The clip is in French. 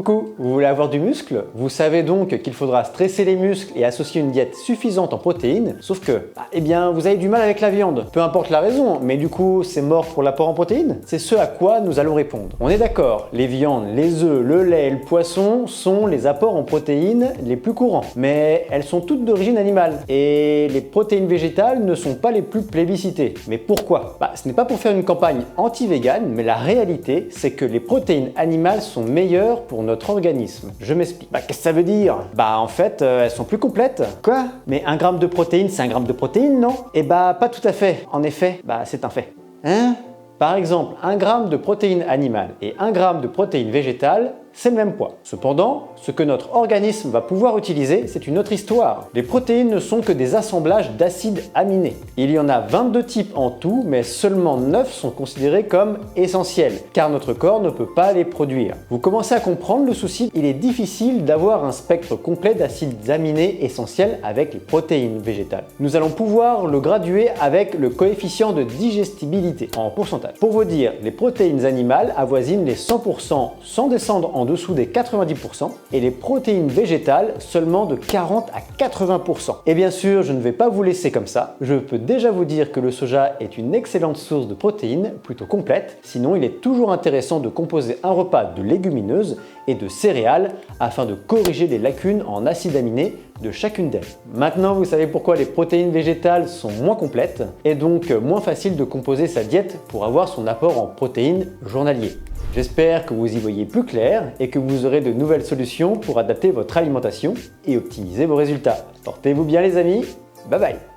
Coucou, vous voulez avoir du muscle? Vous savez donc qu'il faudra stresser les muscles et associer une diète suffisante en protéines, sauf que, eh bien, vous avez du mal avec la viande. Peu importe la raison, mais du coup, c'est mort pour l'apport en protéines? C'est ce à quoi nous allons répondre. On est d'accord, les viandes, les œufs, le lait et le poisson sont les apports en protéines les plus courants, mais elles sont toutes d'origine animale, et les protéines végétales ne sont pas les plus plébiscitées. Mais pourquoi? Ce n'est pas pour faire une campagne anti-végane, mais la réalité, c'est que les protéines animales sont meilleures pour notre organisme. Je m'explique. Qu'est-ce que ça veut dire? En fait, elles sont plus complètes. Quoi? Mais 1 gramme de protéines, c'est 1 gramme de protéines, non? Pas tout à fait. En effet, c'est un fait. Hein? Par exemple, 1 gramme de protéines animales et 1 gramme de protéines végétales, c'est le même poids. Cependant, ce que notre organisme va pouvoir utiliser, c'est une autre histoire. Les protéines ne sont que des assemblages d'acides aminés. Il y en a 22 types en tout, mais seulement 9 sont considérés comme essentiels, car notre corps ne peut pas les produire. Vous commencez à comprendre le souci, il est difficile d'avoir un spectre complet d'acides aminés essentiels avec les protéines végétales. Nous allons pouvoir le graduer avec le coefficient de digestibilité en pourcentage. Pour vous dire, les protéines animales avoisinent les 100% sans descendre en dessous des 90% et les protéines végétales seulement de 40 à 80%. Et bien sûr, je ne vais pas vous laisser comme ça. Je peux déjà vous dire que le soja est une excellente source de protéines, plutôt complète. Sinon, il est toujours intéressant de composer un repas de légumineuses et de céréales afin de corriger les lacunes en acides aminés de chacune d'elles. Maintenant, vous savez pourquoi les protéines végétales sont moins complètes et donc moins facile de composer sa diète pour avoir son apport en protéines journalier. J'espère que vous y voyez plus clair et que vous aurez de nouvelles solutions pour adapter votre alimentation et optimiser vos résultats. Portez-vous bien les amis, bye bye!